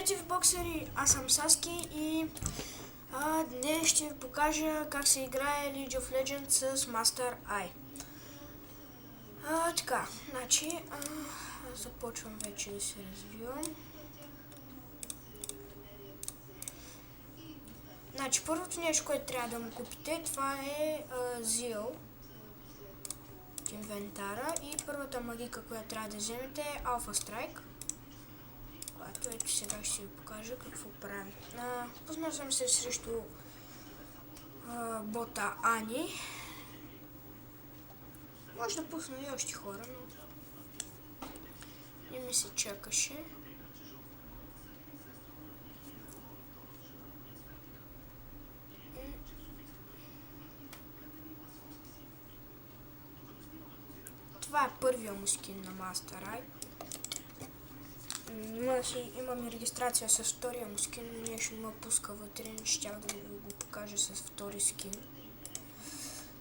Здравейте ви, боксери! Аз съм Саски и днес ще ви покажа как се играе League of Legends с Master Eye. Така, значи започвам вече да се развивам. Значи първото нещо, което трябва да му купите, това е Zeal от инвентара, и първата магика, която трябва да вземете, е Alpha Strike. Което ето сега ще ви покажа какво прави. Познал съм се срещу бота Ани. Може да пусна и още хора, но не ми се чакаше. Това е първия му скин на Master Eye. Имаме регистрация с втория му скин, но ние ще ме пуска вътре, щях да го покажа с втори скин.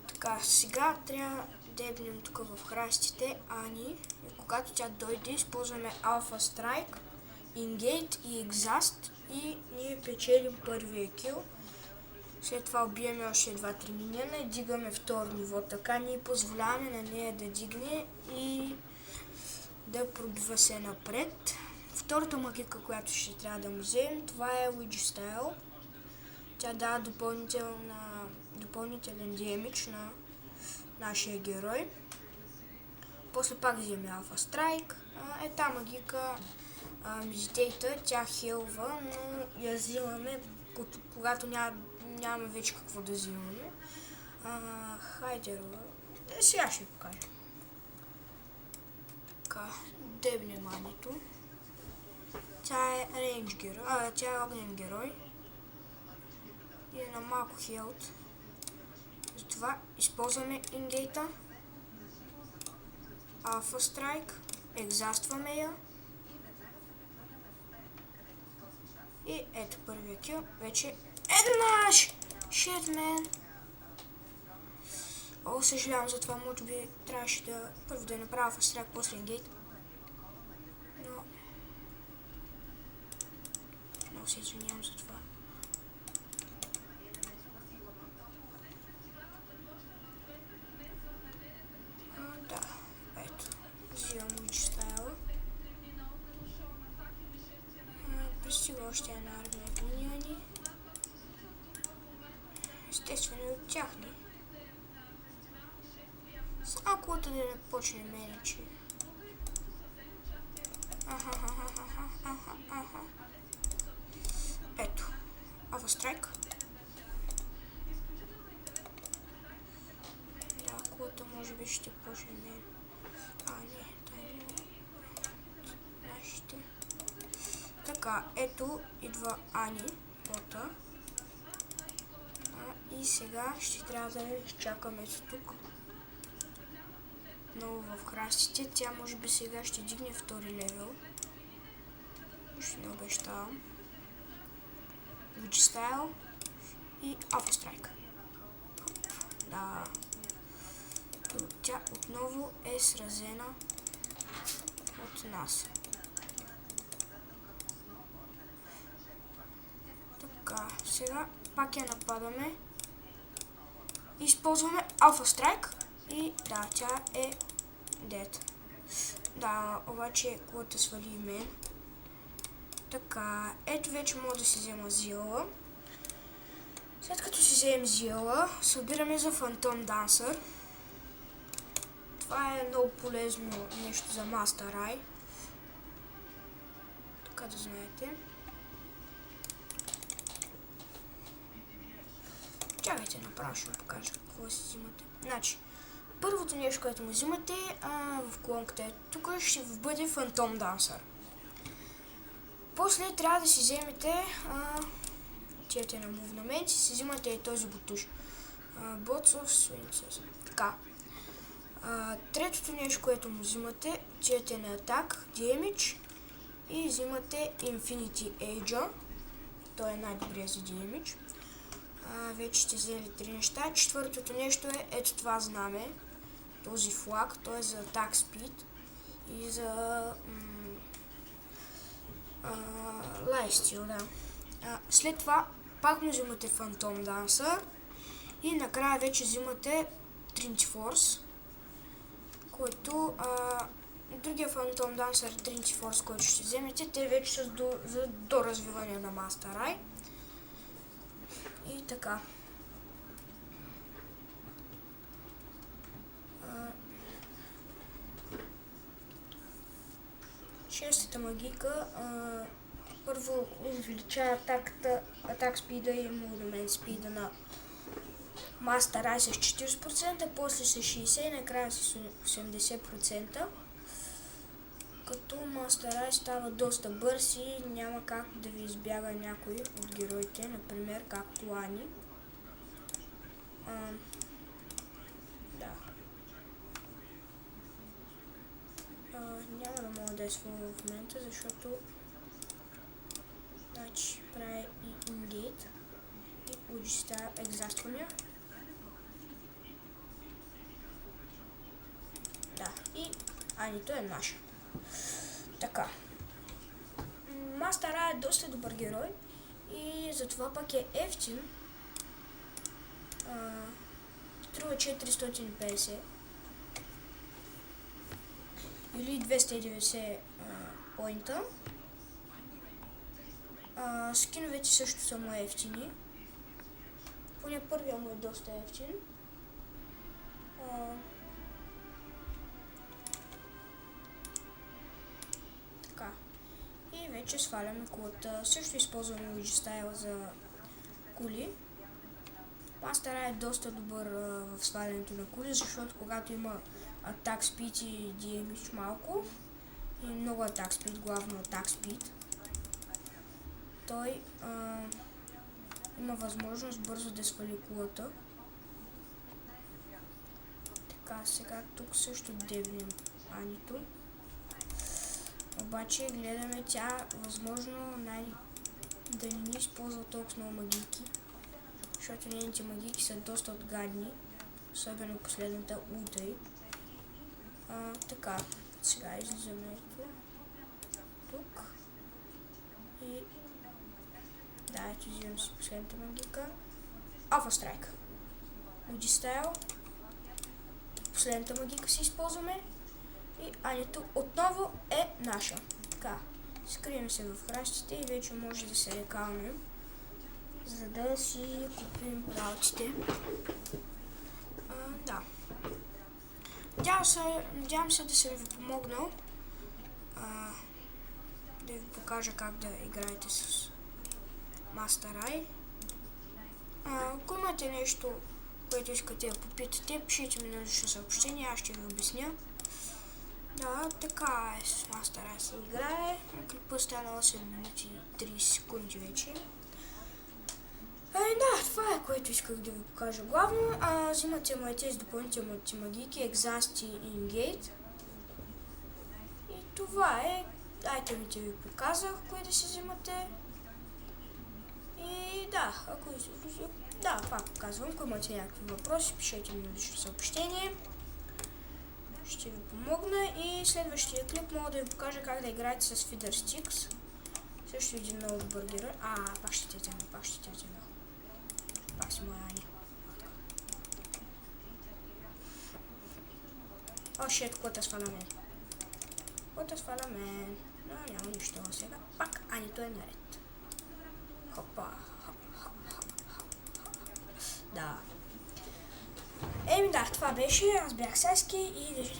Така, сега трябва да ебнем тук в храстите Ани, и когато тя дойде, използваме Alpha Strike, Ingate и Exhaust и ние печелим първия кил. След това убиеме още 2-3 миньона и дигаме второ ниво, така ние позволяваме на нея да дигне и да пробива се напред. Втората магика, която ще трябва да му вземем, това е Witch Style. Тя дава допълнителен демидж на нашия герой. После пак вземе Alpha Strike. Та магика Meditate, тя хилва, но я взимаме когато нямаме вече какво да взимаме. Хайдерова. Сега ще ви покажа. Така, дебнем Анито. Тя е рейндж герой, тя е огнен герой и е на малко хелт. Затова използваме ингейта, Alpha Strike, екзастваме я и ето първия кил вече е наш! Shit, man! О, съжалявам за това, може би трябваше първо да направя Alpha Strike, после ингейт. Много се извинявам за това. Да, ето. Взимам Witch Style. Пристига още една армия от миньони. Естествено и от тях не. Само колото да не почне менечи. Ето, Alpha Strike. Да, колата може би ще почне мен. Не, нашите. Така, ето идва Ани, бота. И сега ще трябва да изчакаме ето тук. Много в храстите. Тя може би сега ще дигне втори левел. Ще не обещавам. Witch Style и Alpha Strike. Да. Тя отново е сразена от нас. Така, сега пак я нападаме. Използваме Alpha Strike и да, тя е dead. Да, обаче колата свали мен. Така, ето вече мога да си взема Zeal. След като си вземем Zeal, събираме за Phantom Dancer. Това е много полезно нещо за Master Eye. Така да знаете. Чакайте, направо ще ви покажа какво си взимате. Значи, първото нещо, което му взимате в колонката е тук, ще ви бъде Phantom Dancer. После трябва да си вземете тията на мувнаменти, си взимате и този бутуш. Bots of Swings. Така. Третото нещо, което му взимате, тията на атак, damage, и взимате Infinity Age. Той е най-добрият за damage. Вече сте взели 3 неща. Четвъртото нещо е ето това знаме. Този флаг, той е за attack speed и за Лайфстил, да. След това пак му взимате Phantom Dancer и накрая вече взимате Trinity Force, който другия Phantom Dancer и Trinity Force, който ще вземете, те вече са за доразвиване на Master Eye. И така. Шестата магика първо увеличава атак спида и мувмент спида на Master Eye с 40%, после с 60% и накрая с 80%. Като Master Eye става доста бърз и няма как да ви избяга някой от героите, например както Ани. Да. Няма да мога да използвам в момента, защото значи прави и Ingate и Удиста екзаствания. Да, и Анито е наша. Така. Master Eye е доста добър герой и затова пък е ефтин. Струва 450 или 290 поинта. Скиновете също са му ефтини. Поне първия му е доста ефтин. Така. И вече сваляме колата. Също използваме Luigi Style за коли. Master Eye е доста добър в свалянето на коли, защото когато има Attack Speed и Damage малко и много Attack Speed, главно Attack Speed, той има възможност бързо да свали колата. Така, сега тук също дебнем Анито. Обаче гледаме тя възможно да не ни използва толкова много магики, защото нейните магики са доста отгадни, особено последната утай. Така, сега излизаме тук и да, ето взимам си последната магика. Alpha Strike. Luigi Style. Последната магика си използваме и Анито отново е наша. Така, скрием се в храстите и вече може да се рекалнем, за да си купим работите. Да. Надявам се да съм ви помогнал да ви покажа как да играете с Master Eye. Ако имате нещо, което искате да попитате, пишете ми на лично съобщение, аз ще ви обясня. Да, така е, с Master Eye се играе. Клипът стана 8 минути и 30 секунди вече. Да, това е, което исках да ви покажа главно. Взимате му тези допълнителните магики, Exhaust и Ingate. И това е. Айтемите ви показах, кои да си взимате. И да, пак казвам, ако имате някакви въпроси, пишете ми на лично съобщение. Ще ви помогна и следващия клип мога да ви покажа как да играете с Feeder Sticks. Също един много добър герой. Пак ще те взема. Пак си моя Ани. Колата сваля мен. Но няма нищо сега. Пак Анито е наред. Хопа. Да. Да, това беше. Аз бях Саски и